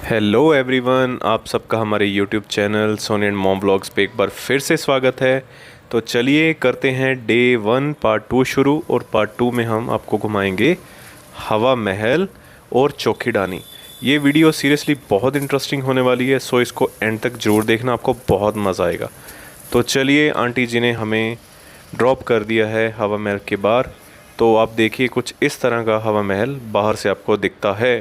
Hello everyone, आप सबका हमारे YouTube channel Soni and mom vlogs पे एक बार फिर से स्वागत है। तो चलिए करते हैं डे 1 पार्ट 2 शुरू। और पार्ट 2 में हम आपको घुमाएंगे हवा महल और चौकीडानी। ये वीडियो सीरियसली बहुत इंटरेस्टिंग होने वाली है, सो इसको एंड तक ज़रूर देखना, आपको बहुत मज़ा आएगा। तो चलिए, आंटी जी ने हमें ड्रॉप कर दिया है हवा महल के बाहर। तो आप देखिए, कुछ इस तरह का हवा महल बाहर से आपको दिखता है।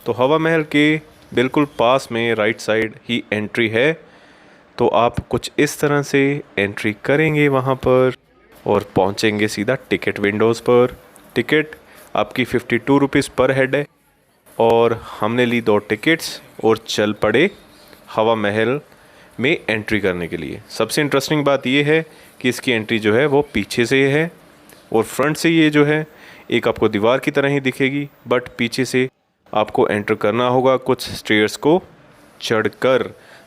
तो हवा महल के बिल्कुल पास में राइट साइड ही एंट्री है। तो आप कुछ इस तरह से एंट्री करेंगे वहाँ पर और पहुँचेंगे सीधा टिकट विंडोज़ पर। टिकट आपकी 52 रुपीज़ पर हेड है और हमने ली 2 टिकट्स और चल पड़े हवा महल में एंट्री करने के लिए। सबसे इंटरेस्टिंग बात ये है कि इसकी एंट्री जो है वो पीछे से है और फ्रंट से ये जो है एक आपको दीवार की तरह ही दिखेगी, बट पीछे से आपको एंटर करना होगा कुछ स्टेयर्स को चढ़कर।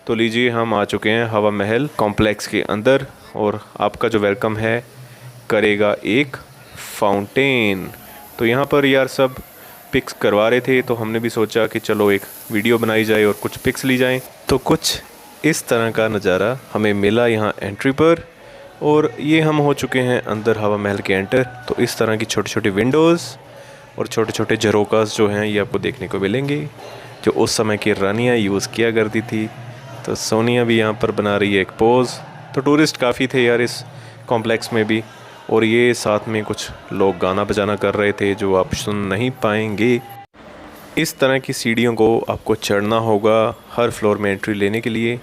तो लीजिए, हम आ चुके हैं हवा महल कॉम्प्लेक्स के अंदर और आपका जो वेलकम है करेगा एक फाउंटेन। तो यहाँ पर यार सब पिक्स करवा रहे थे, तो हमने भी सोचा कि चलो एक वीडियो बनाई जाए और कुछ पिक्स ली जाएं। तो कुछ इस तरह का नज़ारा हमें मिला यहाँ एंट्री पर। और ये हम हो चुके हैं अंदर हवा महल के एंटर। तो इस तरह की छोटी छोटी विंडोज़ और छोटे छोटे झरोकास जो हैं ये आपको देखने को मिलेंगे, जो उस समय की रानियाँ यूज़ किया करती थी। तो सोनिया भी यहाँ पर बना रही है एक पोज़। तो टूरिस्ट काफ़ी थे यार इस कॉम्प्लेक्स में भी, और ये साथ में कुछ लोग गाना बजाना कर रहे थे जो आप सुन नहीं पाएंगे। इस तरह की सीढ़ियों को आपको चढ़ना होगा हर फ्लोर में एंट्री लेने के लिए।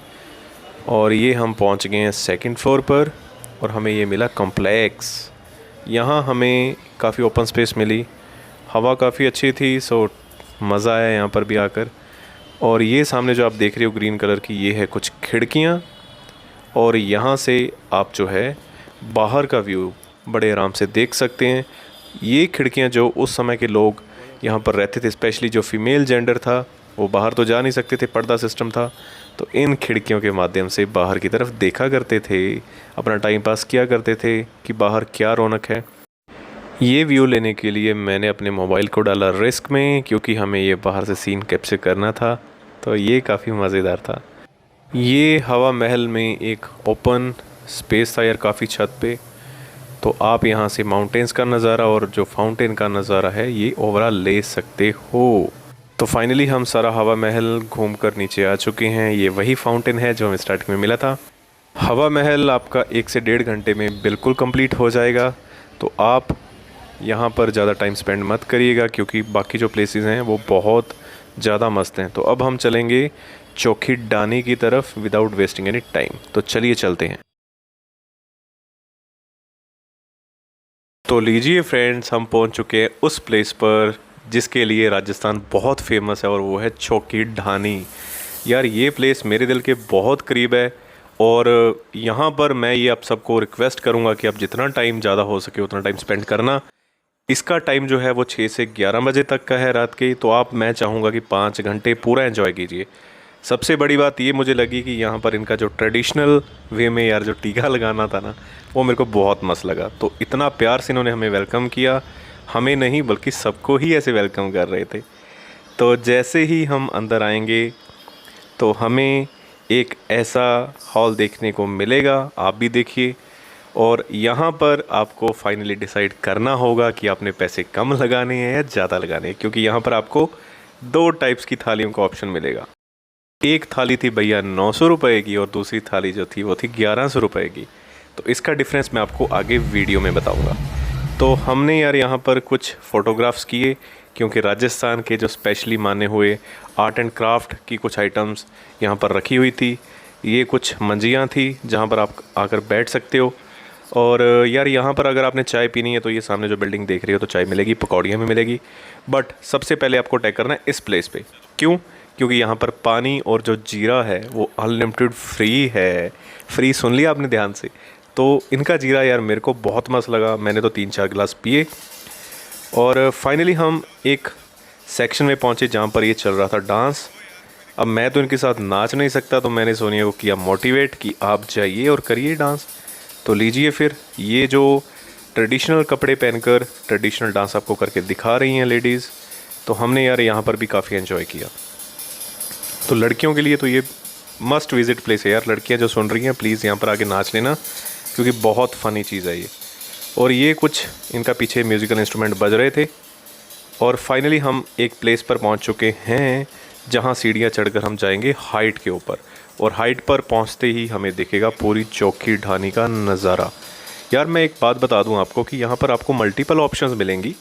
और ये हम पहुँच गए हैं 2nd फ्लोर पर और हमें ये मिला कॉम्प्लेक्स। यहाँ हमें काफ़ी ओपन स्पेस मिली, हवा काफ़ी अच्छी थी, सो मज़ा आया यहाँ पर भी आकर। और ये सामने जो आप देख रहे हो ग्रीन कलर की, ये है कुछ खिड़कियाँ और यहाँ से आप जो है बाहर का व्यू बड़े आराम से देख सकते हैं। ये खिड़कियाँ जो उस समय के लोग यहाँ पर रहते थे, स्पेशली जो फीमेल जेंडर था वो बाहर तो जा नहीं सकते थे, पर्दा सिस्टम था, तो इन खिड़कियों के माध्यम से बाहर की तरफ देखा करते थे, अपना टाइम पास किया करते थे कि बाहर क्या रौनक है। ये व्यू लेने के लिए मैंने अपने मोबाइल को डाला रिस्क में, क्योंकि हमें ये बाहर से सीन कैप्चर करना था। तो ये काफ़ी मज़ेदार था। ये हवा महल में एक ओपन स्पेस था यार काफ़ी छत पे। तो आप यहाँ से माउंटेन्स का नज़ारा और जो फाउंटेन का नज़ारा है ये ओवरऑल ले सकते हो। तो फाइनली हम सारा हवा महल घूम कर नीचे आ चुके हैं। ये वही फाउंटेन है जो हमें स्टार्टिंग में मिला था। हवा महल आपका 1 से 1.5 घंटे में बिल्कुल कंप्लीट हो जाएगा। तो आप यहाँ पर ज़्यादा टाइम स्पेंड मत करिएगा, क्योंकि बाकी जो प्लेसेस हैं वो बहुत ज़्यादा मस्त हैं। तो अब हम चलेंगे चौकीडानी की तरफ विदाउट वेस्टिंग एनी टाइम। तो चलिए चलते हैं। तो लीजिए फ्रेंड्स, हम पहुँच चुके हैं उस प्लेस पर जिसके लिए राजस्थान बहुत फेमस है, और वो है चौकीडानी। यार ये प्लेस मेरे दिल के बहुत करीब है और यहाँ पर मैं ये आप सबको रिक्वेस्ट करूँगा कि आप जितना टाइम ज़्यादा हो सके उतना टाइम स्पेंड करना। इसका टाइम जो है वो 6 से 11 बजे तक का है रात के। तो आप, मैं चाहूँगा कि 5 घंटे पूरा एंजॉय कीजिए। सबसे बड़ी बात ये मुझे लगी कि यहाँ पर इनका जो ट्रेडिशनल वे में यार जो टीका लगाना था ना, वो मेरे को बहुत मस्त लगा। तो इतना प्यार से इन्होंने हमें वेलकम किया, हमें नहीं बल्कि सबको ही ऐसे वेलकम कर रहे थे। तो जैसे ही हम अंदर आएंगे तो हमें एक ऐसा हॉल देखने को मिलेगा, आप भी देखिए। और यहाँ पर आपको फाइनली डिसाइड करना होगा कि आपने पैसे कम लगाने हैं या ज़्यादा लगाने हैं, क्योंकि यहाँ पर आपको 2 टाइप्स की थालियों का ऑप्शन मिलेगा। एक थाली थी भैया 900 रुपये की और दूसरी थाली जो थी वो थी 1100 रुपये की। तो इसका डिफरेंस मैं आपको आगे वीडियो में बताऊँगा। तो हमने यार यहाँ पर कुछ फ़ोटोग्राफ्स किए, क्योंकि राजस्थान के जो स्पेशली माने हुए आर्ट एंड क्राफ्ट की कुछ आइटम्स यहाँ पर रखी हुई थी। ये कुछ मंजियाँ थी जहाँ पर आप आकर बैठ सकते हो। और यार यहाँ पर अगर आपने चाय पीनी है तो ये सामने जो बिल्डिंग देख रही हो तो चाय मिलेगी, पकौड़ियाँ भी मिलेगी। बट सबसे पहले आपको अटैक करना है इस प्लेस पे। क्यों? क्योंकि यहाँ पर पानी और जो जीरा है वो अनलिमिटेड फ्री है। फ्री सुन लिया आपने ध्यान से। तो इनका जीरा यार मेरे को बहुत मस्त लगा, मैंने तो 3-4 गिलास पिए। और फाइनली हम एक सेक्शन में पहुँचे जहाँ पर ये चल रहा था डांस। अब मैं तो इनके साथ नाच नहीं सकता, तो मैंने सोनिया को किया मोटिवेट कि आप जाइए और करिए डांस। तो लीजिए फिर, ये जो ट्रेडिशनल कपड़े पहनकर ट्रेडिशनल डांस आपको करके दिखा रही हैं लेडीज़, तो हमने यार यहाँ पर भी काफ़ी एंजॉय किया। तो लड़कियों के लिए तो ये मस्ट विज़िट प्लेस है यार। लड़कियां जो सुन रही हैं प्लीज़ यहाँ पर आके नाच लेना, क्योंकि बहुत फ़नी चीज़ है ये। और ये कुछ इनका पीछे म्यूज़िकल इंस्ट्रूमेंट बज रहे थे। और फाइनली हम एक प्लेस पर पहुँच चुके हैं जहाँ सीढ़ियाँ चढ़कर हम जाएंगे हाइट के ऊपर। और हाइट पर पहुँचते ही हमें दिखेगा पूरी चौकी ढानी का नज़ारा। यार मैं एक बात बता दूं आपको कि यहाँ पर आपको मल्टीपल ऑप्शंस मिलेंगी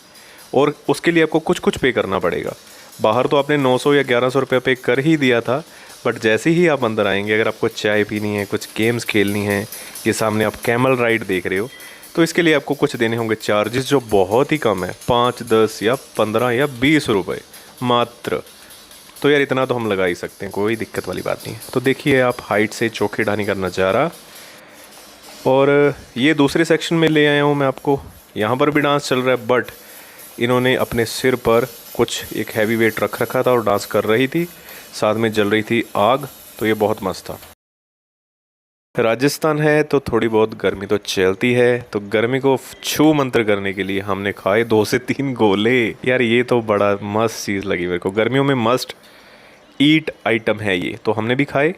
और उसके लिए आपको कुछ कुछ पे करना पड़ेगा। बाहर तो आपने 900 या 1100 रुपये पे कर ही दिया था, बट जैसे ही आप अंदर आएंगे, अगर आपको चाय पीनी है, कुछ गेम्स खेलनी है, ये सामने आप कैमल राइड देख रहे हो, तो इसके लिए आपको कुछ देने होंगे चार्जेस, जो बहुत ही कम है, 5, 10 या 15 या 20 रुपये मात्र। तो यार इतना तो हम लगा ही सकते हैं, कोई दिक्कत वाली बात नहीं है। तो देखिए आप हाइट से चौकी ढानी का नज़ारा। और ये दूसरे सेक्शन में ले आया हूँ मैं आपको। यहाँ पर भी डांस चल रहा है, बट इन्होंने अपने सिर पर कुछ एक हैवी वेट रख रखा था और डांस कर रही थी, साथ में जल रही थी आग। तो ये बहुत मस्त था। राजस्थान है तो थोड़ी बहुत गर्मी तो चलती है, तो गर्मी को छू मंत्र करने के लिए हमने खाए 2 से 3 गोले। यार ये तो बड़ा मस्त चीज़ लगी मेरे को, गर्मियों में मस्ट ईट आइटम है ये, तो हमने भी खाए।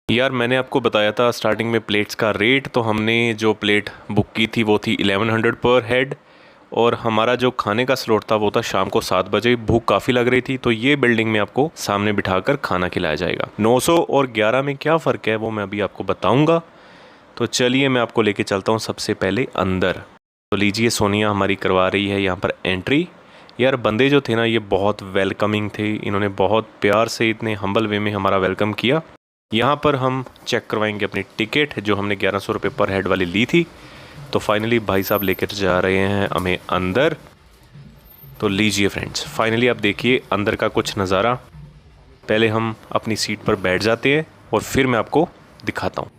यार मैंने आपको बताया था स्टार्टिंग में प्लेट्स का रेट, तो हमने जो प्लेट बुक की थी वो थी 1100 पर हेड। और हमारा जो खाने का स्लॉट था वो था शाम को 7 बजे। भूख काफ़ी लग रही थी, तो ये बिल्डिंग में आपको सामने बिठाकर खाना खिलाया जाएगा। 900 और 11 में क्या फ़र्क है वो मैं अभी आपको बताऊँगा। तो चलिए मैं आपको लेके चलता हूँ सबसे पहले अंदर। तो लीजिए सोनिया हमारी करवा रही है यहाँ पर एंट्री। यार बंदे जो थे ना ये बहुत वेलकमिंग थे, इन्होंने बहुत प्यार से इतने हम्बल वे में हमारा वेलकम किया। यहाँ पर हम चेक करवाएंगे अपनी टिकट जो हमने 1100 रुपये पर हेड वाली ली थी। तो फाइनली भाई साहब लेकर जा रहे हैं हमें अंदर। तो लीजिए फ्रेंड्स, फाइनली आप देखिए अंदर का कुछ नज़ारा। पहले हम अपनी सीट पर बैठ जाते हैं और फिर मैं आपको दिखाता हूँ।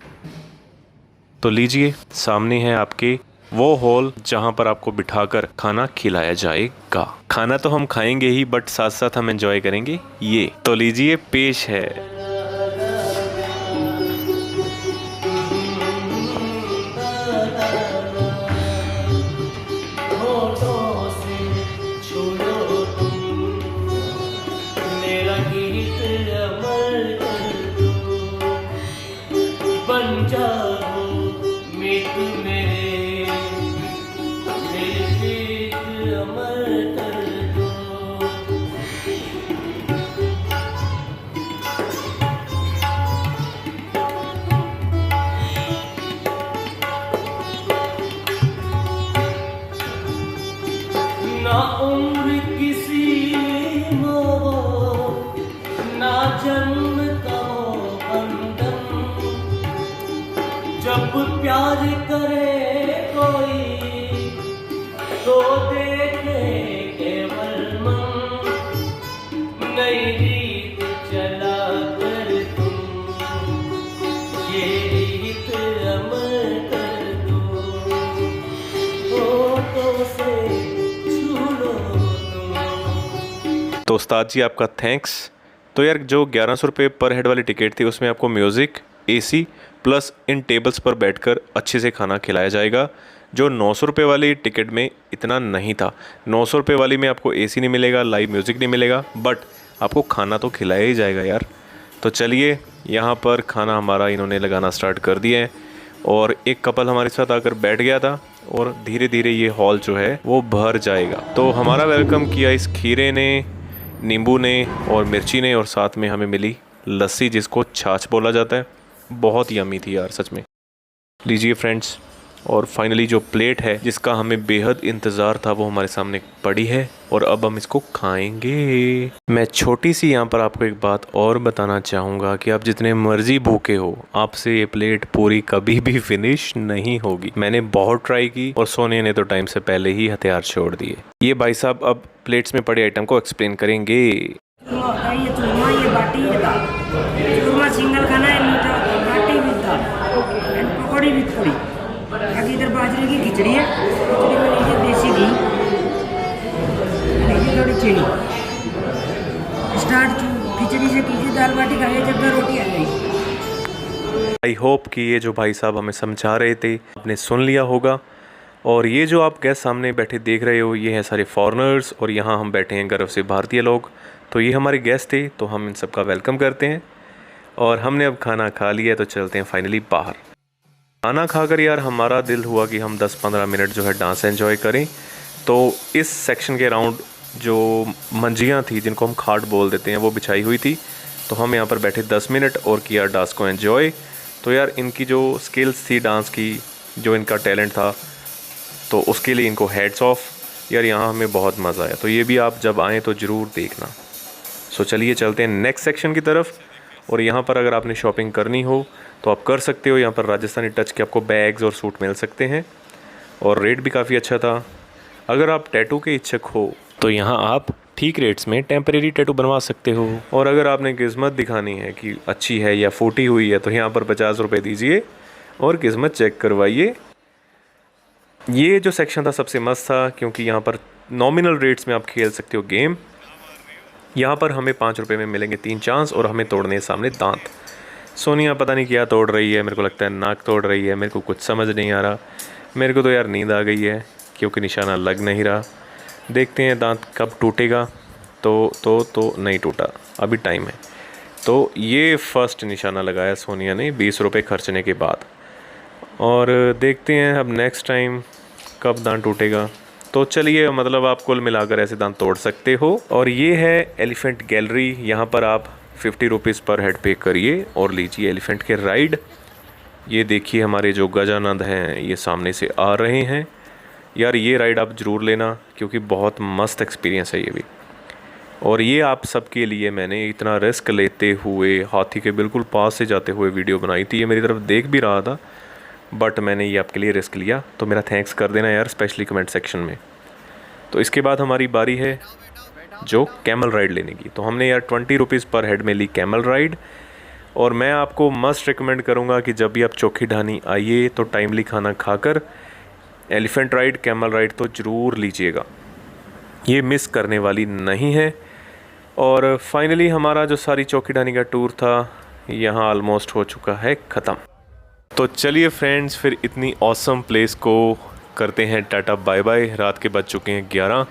तो लीजिए सामने है आपके वो हॉल जहाँ पर आपको बिठाकर खाना खिलाया जाएगा। खाना तो हम खाएंगे ही, बट साथ साथ हम एंजॉय करेंगे ये। तो लीजिए पेश है। ना उम्र किसी हो, ना जन्म का हो बंधन, जब प्यार करे कोई तो देखे केवल मन, नई रीत चला कर तुम, ये रीत अमर कर दो, होठों से तो उस्ताद जी आपका थैंक्स। तो यार जो 1100 रुपये पर हेड वाली टिकट थी उसमें आपको म्यूज़िक, एसी प्लस इन टेबल्स पर बैठकर अच्छे से खाना खिलाया जाएगा। जो 900 रुपये वाली टिकट में इतना नहीं था। 900 रुपये वाली में आपको एसी नहीं मिलेगा, लाइव म्यूज़िक नहीं मिलेगा, बट आपको खाना तो खिलाया ही जाएगा यार। तो चलिए यहाँ पर खाना हमारा इन्होंने लगाना स्टार्ट कर दिया है और एक कपल हमारे साथ आकर बैठ गया था और धीरे धीरे ये हॉल जो है वो भर जाएगा। तो हमारा वेलकम किया इस खीरे ने, नींबू ने और मिर्ची ने, और साथ में हमें मिली लस्सी जिसको छाछ बोला जाता है। बहुत यम्मी थी यार सच में। लीजिए फ्रेंड्स, और फाइनली जो प्लेट है जिसका हमें बेहद इंतज़ार था वो हमारे सामने पड़ी है और अब हम इसको खाएंगे। मैं छोटी सी यहाँ पर आपको एक बात और बताना चाहूँगा कि आप जितने मर्जी भूखे हो, आपसे ये प्लेट पूरी कभी भी फिनिश नहीं होगी। मैंने बहुत ट्राई की और सोनिया ने तो टाइम से पहले ही हथियार छोड़ दिए। ये भाई साहब अब प्लेट्स में पड़े आइटम को एक्सप्लेन करेंगे। ये चूरमा, ये बाटी, ये दाल। चूरमा सिंगल खाना है, मीठा baati with dal and pakodi with puri. आगे इधर बाजरे की खिचड़ी है, खिचड़ी में लीजिए देसी घी, लीजिए थोड़ी चीनी। स्टार्ट खिचड़ी से कीजिए, दाल बाटी खाइए, जब तक रोटी आ जाएगी। आई होप कि ये जो भाई साहब हमें समझा रहे थे आपने सुन लिया होगा। और ये जो आप गैस सामने बैठे देख रहे हो, ये हैं सारे फॉरेनर्स और यहाँ हम बैठे हैं गर्व से भारतीय लोग। तो ये हमारे गेस्ट थे, तो हम इन सब का वेलकम करते हैं। और हमने अब खाना खा लिया, तो चलते हैं फाइनली बाहर। खाना खाकर यार हमारा दिल हुआ कि हम 10-15 मिनट जो है डांस एंजॉय करें। तो इस सेक्शन के अराउंड जो मंजियाँ थी, जिनको हम खाट बोल देते हैं, वो बिछाई हुई थी। तो हम यहाँ पर बैठे 10 मिनट और किया डांस को एंजॉय। तो यार इनकी जो स्किल्स थी डांस की, जो इनका टैलेंट था, तो उसके लिए इनको हेड्स ऑफ। यार यहाँ हमें बहुत मज़ा आया। तो ये भी आप जब आएँ तो ज़रूर देखना। सो चलिए चलते हैं नेक्स्ट सेक्शन की तरफ। और यहाँ पर अगर आपने शॉपिंग करनी हो तो आप कर सकते हो। यहाँ पर राजस्थानी टच के आपको बैग्स और सूट मिल सकते हैं और रेट भी काफ़ी अच्छा था। अगर आप टैटू के इच्छुक हो तो यहाँ आप ठीक रेट्स में टेम्परेरी टैटू बनवा सकते हो। और अगर आपने किस्मत दिखानी है कि अच्छी है या फूटी हुई है, तो यहाँ पर 50 रुपये दीजिए और किस्मत चेक करवाइए। ये जो सेक्शन था सबसे मस्त था, क्योंकि यहाँ पर नॉमिनल रेट्स में आप खेल सकते हो गेम। यहाँ पर हमें 5 रुपये में मिलेंगे 3 चांस और हमें तोड़ने सामने दांत। सोनिया पता नहीं क्या तोड़ रही है, मेरे को लगता है नाक तोड़ रही है। मेरे को कुछ समझ नहीं आ रहा। मेरे को तो यार नींद आ गई है, क्योंकि निशाना लग नहीं रहा। देखते हैं दांत कब टूटेगा। तो नहीं टूटा, अभी टाइम है। तो ये फर्स्ट निशाना लगाया सोनिया ने 20 रुपये खर्चने के बाद। और देखते हैं अब नेक्स्ट टाइम कब दांत टूटेगा। तो चलिए, मतलब आप कुल मिलाकर ऐसे दांत तोड़ सकते हो। और ये है एलिफेंट गैलरी। यहाँ पर आप 50 रुपीज़ पर हेड पे करिए और लीजिए एलिफेंट के राइड। ये देखिए हमारे जो गजानंद हैं ये सामने से आ रहे हैं। यार ये राइड आप ज़रूर लेना, क्योंकि बहुत मस्त एक्सपीरियंस है ये भी। और ये आप सबके लिए मैंने इतना रिस्क लेते हुए हाथी के बिल्कुल पास से जाते हुए वीडियो बनाई थी। ये मेरी तरफ देख भी रहा था, बट मैंने ये आपके लिए रिस्क लिया। तो मेरा थैंक्स कर देना यार, स्पेशली कमेंट सेक्शन में। तो इसके बाद हमारी बारी है जो कैमल राइड लेने की। तो हमने यार 20 रुपीज़ पर हेड में ली कैमल राइड। और मैं आपको मस्ट रिकमेंड करूँगा कि जब भी आप चोखी ढानी आइए तो टाइमली खाना खाकर एलिफेंट राइड, कैमल राइड तो ज़रूर लीजिएगा। ये मिस करने वाली नहीं है। और फाइनली हमारा जो सारी चौकी ढानी का टूर था यहाँ ऑलमोस्ट हो चुका है ख़त्म। तो चलिए फ्रेंड्स, फिर इतनी ऑसम प्लेस को करते हैं टाटा बाय बाय। रात के बज चुके हैं 11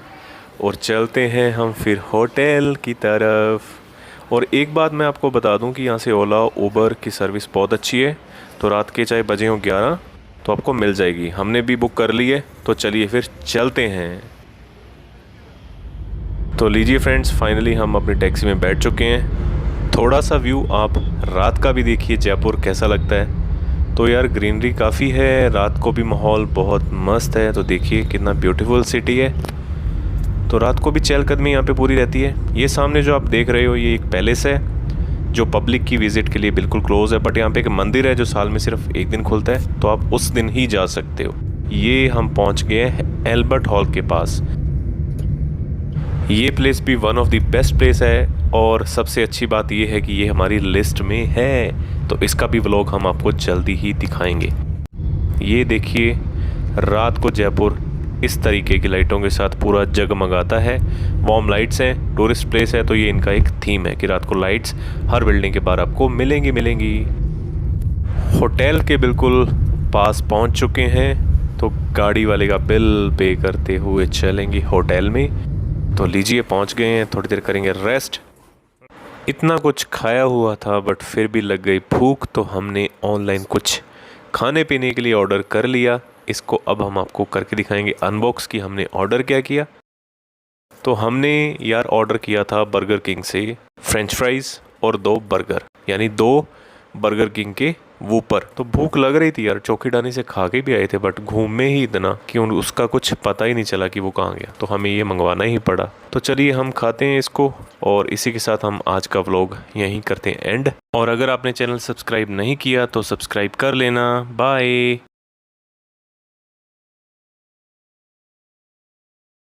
और चलते हैं हम फिर होटल की तरफ। और एक बात मैं आपको बता दूं कि यहाँ से ओला उबर की सर्विस बहुत अच्छी है। तो रात के चाहे बजे हो 11 तो आपको मिल जाएगी। हमने भी बुक कर ली है। तो चलिए फिर चलते हैं। तो लीजिए फ्रेंड्स, फाइनली हम अपनी टैक्सी में बैठ चुके हैं। थोड़ा सा व्यू आप रात का भी देखिए, जयपुर कैसा लगता है। तो यार ग्रीनरी काफ़ी है, रात को भी माहौल बहुत मस्त है। तो देखिए कितना ब्यूटीफुल सिटी है। तो रात को भी चहलकदमी यहाँ पे पूरी रहती है। ये सामने जो आप देख रहे हो ये एक पैलेस है जो पब्लिक की विज़िट के लिए बिल्कुल क्लोज़ है। बट यहाँ पे एक मंदिर है जो साल में सिर्फ एक दिन खुलता है, तो आप उस दिन ही जा सकते हो। ये हम पहुँच गए हैं एल्बर्ट हॉल के पास। ये प्लेस भी one of the best place है। और सबसे अच्छी बात ये है कि ये हमारी लिस्ट में है, तो इसका भी व्लॉग हम आपको जल्दी ही दिखाएंगे। ये देखिए रात को जयपुर इस तरीके की लाइटों के साथ पूरा जगमगाता है। वार्म लाइट्स हैं, टूरिस्ट प्लेस है, तो ये इनका एक थीम है कि रात को लाइट्स हर बिल्डिंग के बाहर आपको मिलेंगी। होटल के बिल्कुल पास पहुंच चुके हैं। तो गाड़ी वाले का बिल पे करते हुए चलेंगे होटल में। तो लीजिए पहुंच गए हैं, थोड़ी देर करेंगे रेस्ट। इतना कुछ खाया हुआ था बट फिर भी लग गई भूख, तो हमने ऑनलाइन कुछ खाने पीने के लिए ऑर्डर कर लिया। इसको अब हम आपको करके दिखाएंगे अनबॉक्स कि हमने ऑर्डर क्या किया। तो हमने यार ऑर्डर किया था बर्गर किंग से फ्रेंच फ्राइज़ और 2 बर्गर, यानी 2 बर्गर किंग के वूपर। तो भूख लग रही थी यार, चौकी डानी से खा के भी आए थे बट घूमे ही इतना कि उसका कुछ पता ही नहीं चला कि वो कहाँ गया। तो हमें ये मंगवाना ही पड़ा। तो चलिए हम खाते हैं इसको और इसी के साथ हम आज का व्लॉग यहीं करते हैं एंड। और अगर आपने चैनल सब्सक्राइब नहीं किया तो सब्सक्राइब कर लेना। बाय।